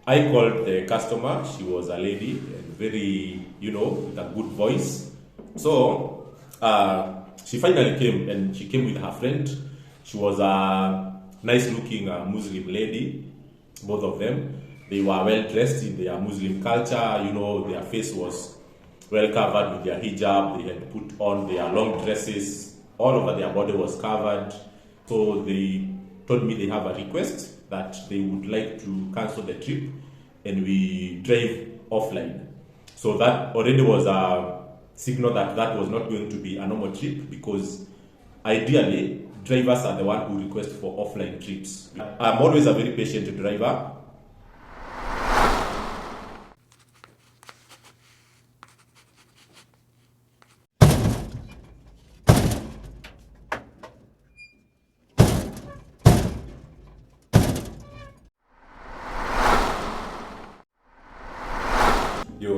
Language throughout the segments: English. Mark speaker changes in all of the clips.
Speaker 1: I called the customer. She was a lady and very, with a good voice. So she finally came, and she came with her friend. She was a nice-looking Muslim lady, both of them. They were well dressed in their Muslim culture. Their face was well covered with their hijab. They had put on their long dresses. All over their body was covered. So they told me they have a request that they would like to cancel the trip and we drive offline. So that already was a signal that that was not going to be a normal trip, because ideally drivers are the one who request for offline trips. I'm always a very patient driver.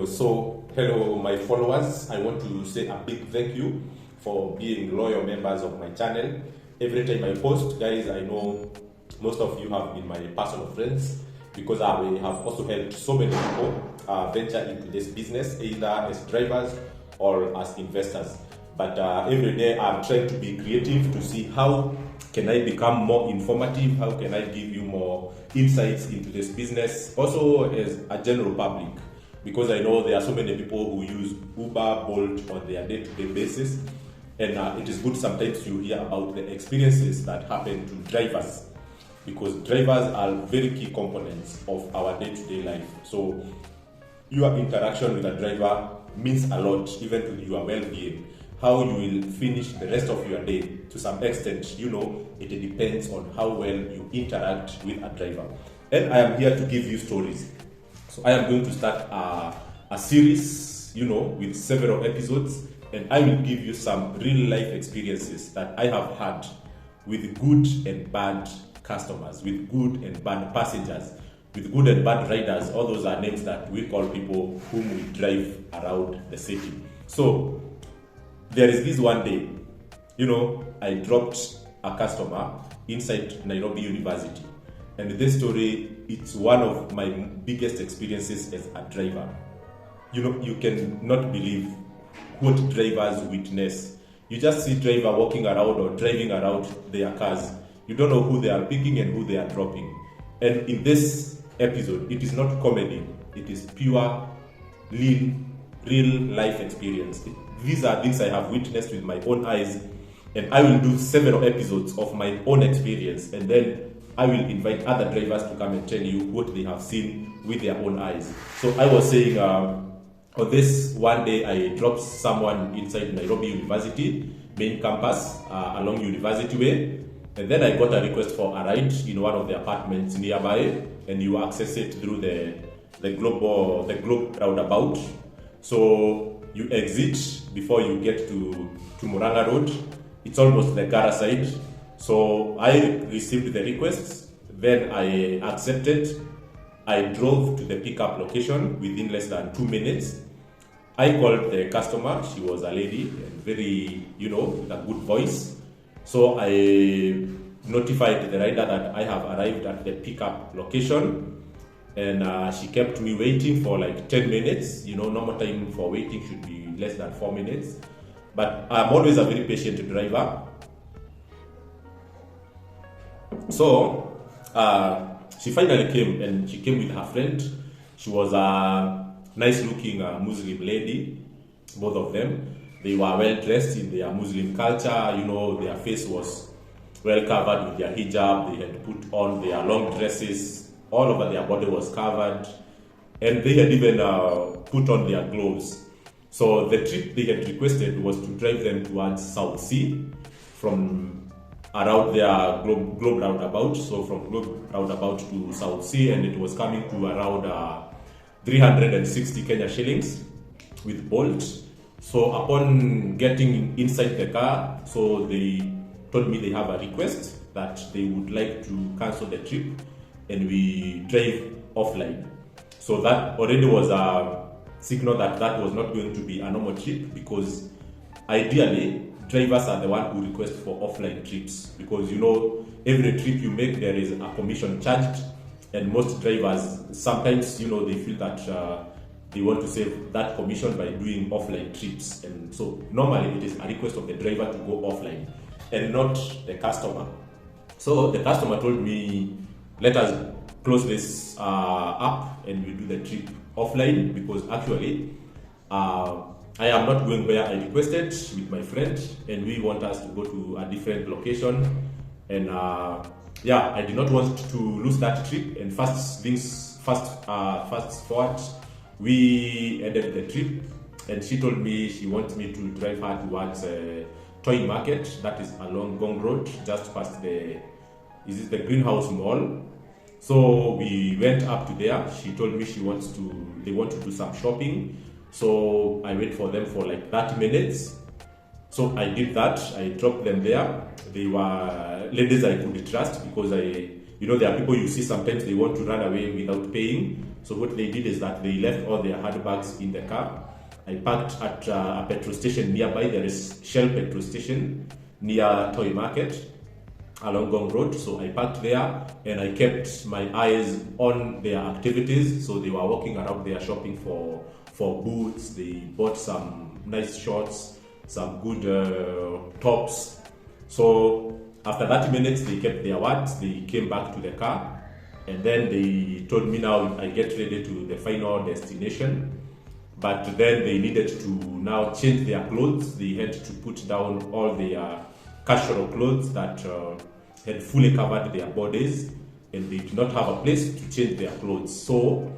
Speaker 1: So hello my followers, I want to say a big thank you for being loyal members of my channel. Every time I post, guys, I know most of you have been my personal friends, because I have also helped so many people venture into this business, either as drivers or as investors. But every day I'm trying to be creative to see how can I become more informative, how can I give you more insights into this business, also as a general public. Because I know there are so many people who use Uber, Bolt on their day-to-day basis, and it is good sometimes you hear about the experiences that happen to drivers, because drivers are very key components of our day-to-day life. So your interaction with a driver means a lot, even to your well-being. How you will finish the rest of your day, to some extent, it depends on how well you interact with a driver. And I am here to give you stories. So I am going to start a series, with several episodes, and I will give you some real life experiences that I have had with good and bad customers, with good and bad passengers, with good and bad riders. All those are names that we call people whom we drive around the city. So there is this one day, I dropped a customer inside Nairobi University. And this story, it's one of my biggest experiences as a driver. You cannot believe what drivers witness. You just see driver walking around or driving around their cars. You don't know who they are picking and who they are dropping. And in this episode, it is not comedy. It is pure, real life experience. These are things I have witnessed with my own eyes. And I will do several episodes of my own experience, and then I will invite other drivers to come and tell you what they have seen with their own eyes. So I was saying, on this one day, I dropped someone inside Nairobi University main campus along University Way, and then I got a request for a ride in one of the apartments nearby, and you access it through the globe roundabout. So you exit before you get to Muranga Road. It's almost the Gara side. So I received the request, then I accepted. I drove to the pickup location within less than 2 minutes. I called the customer. She was a lady and very, with a good voice. So I notified the rider that I have arrived at the pickup location, and she kept me waiting for like 10 minutes. Normal time for waiting should be less than 4 minutes. But I'm always a very patient driver. So she finally came, and she came with her friend. She was a nice-looking Muslim lady, both of them. They were well dressed in their Muslim culture. Their face was well covered with their hijab. They had put on their long dresses. All over their body was covered, and they had even put on their gloves. So the trip they had requested was to drive them towards South Sea from around their globe roundabout. So from globe roundabout to South Sea, and it was coming to around 360 Kenya shillings with Bolt. So upon getting inside the car, so they told me they have a request that they would like to cancel the trip and we drive offline. So that already was a signal that that was not going to be a normal trip, because ideally drivers are the one who request for offline trips, because every trip you make there is a commission charged, And most drivers, sometimes, they feel that they want to save that commission by doing offline trips. And so normally it is a request of the driver to go offline and not the customer. So the customer told me, let us close this app and we do the trip offline, because actually I am not going where I requested with my friend, and we want us to go to a different location. And I did not want to lose that trip. And fast forward, we ended the trip, and she told me she wants me to drive her towards a toy market that is along Gong Road, just past the Greenhouse Mall. So we went up to there. She told me they want to do some shopping. So I wait for them for like 30 minutes. So I did that. I dropped them there. They were ladies I could trust, because there are people you see sometimes they want to run away without paying. So what they did is that they left all their handbags in the car. I parked at a petrol station nearby. There is Shell petrol station near Toy Market along Gong Road. So I parked there and I kept my eyes on their activities. So they were walking around there shopping for boots. They bought some nice shorts, some good tops. So after 30 minutes, they kept their words. They came back to the car, and then they told me now I get ready to the final destination. But then they needed to now change their clothes. They had to put down all their casual clothes that had fully covered their bodies, and they did not have a place to change their clothes. So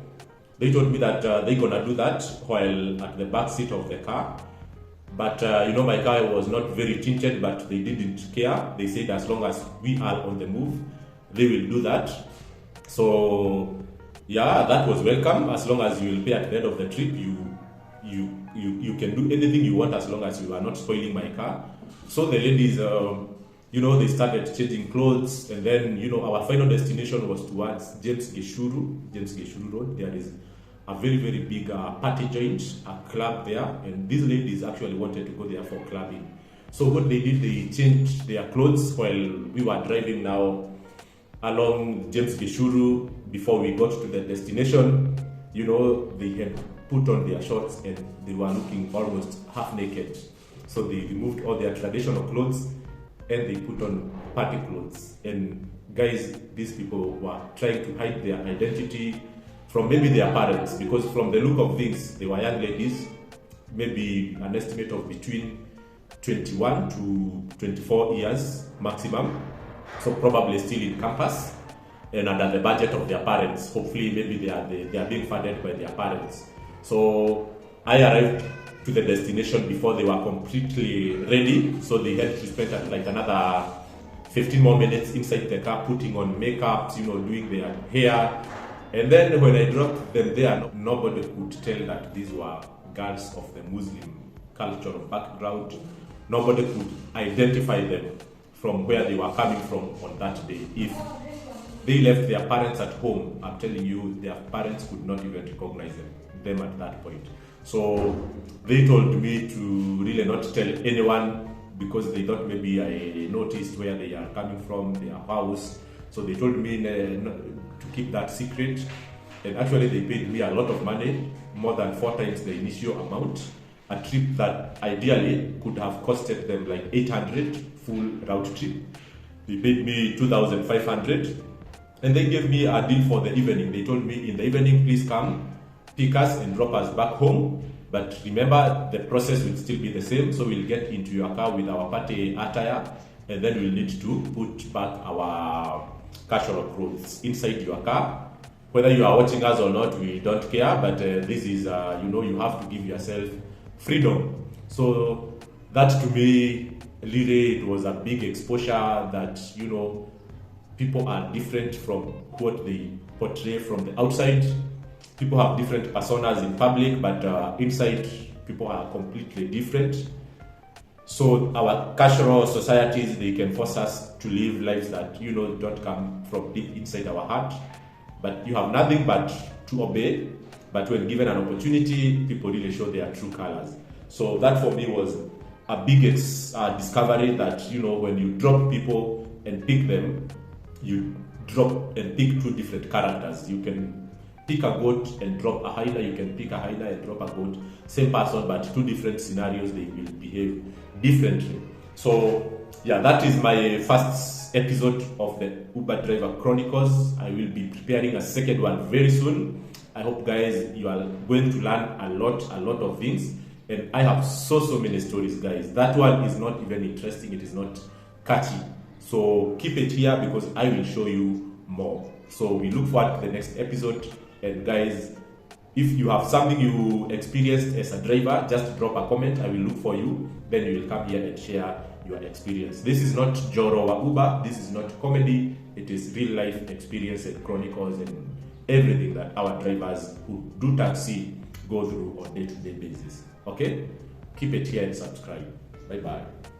Speaker 1: they told me that they're gonna do that while at the back seat of the car. But my car was not very tinted, but they didn't care. They said as long as we are on the move, they will do that. So that was welcome. As long as you will pay at the end of the trip, you can do anything you want as long as you are not spoiling my car. So the ladies, they started changing clothes, and then our final destination was towards James Geshuru Road. There is a very, very big party joint, a club there, and these ladies actually wanted to go there for clubbing. So what they did, they changed their clothes while we were driving now along James Geshuru. Before we got to the destination, they had put on their shorts and they were looking almost half naked. So they removed all their traditional clothes and they put on party clothes. And guys, these people were trying to hide their identity from maybe their parents, because from the look of things, they were young ladies, maybe an estimate of between 21 to 24 years maximum. So probably still in campus and under the budget of their parents. Hopefully maybe they are being funded by their parents. So I arrived to the destination before they were completely ready. So they had to spend like another 15 more minutes inside the car putting on makeup, doing their hair. And then when I dropped them there, nobody could tell that these were girls of the Muslim cultural background. Nobody could identify them from where they were coming from on that day. If they left their parents at home, I'm telling you, their parents could not even recognize them at that point. So they told me to really not tell anyone, because they thought maybe I noticed where they are coming from, their house. So they told me to keep that secret. And actually they paid me a lot of money, more than 4 times the initial amount. A trip that ideally could have costed them like 800 full round trip. They paid me 2,500. And they gave me a deal for the evening. They told me in the evening, please come, pick us and drop us back home. But remember, the process will still be the same. So we'll get into your car with our party attire, and then we'll need to put back our casual clothes inside your car. Whether you are watching us or not, we don't care. But this is, you have to give yourself freedom. So that to me, really, it was a big exposure that, people are different from what they portray from the outside. People have different personas in public, but inside, people are completely different. So our cultural societies, they can force us to live lives that, don't come from deep inside our heart. But you have nothing but to obey. But when given an opportunity, people really show their true colors. So that for me was a big discovery that, when you drop people and pick them, you drop and pick two different characters. You can pick a goat and drop a hyena, you can pick a hyena and drop a goat. Same person, but two different scenarios, they will behave differently. So yeah, that is my first episode of the Uber Driver Chronicles. I will be preparing a second one very soon. I hope, guys, you are going to learn a lot of things. And I have so many stories, guys. That one is not even interesting, it is not catchy. So keep it here because I will show you more. So we look forward to the next episode. And guys, if you have something you experienced as a driver, just drop a comment. I will look for you. Then you will come here and share your experience. This is not Joro or Uber. This is not comedy. It is real life experience and chronicles and everything that our drivers who do taxi go through on day-to-day basis. Okay? Keep it here and subscribe. Bye-bye.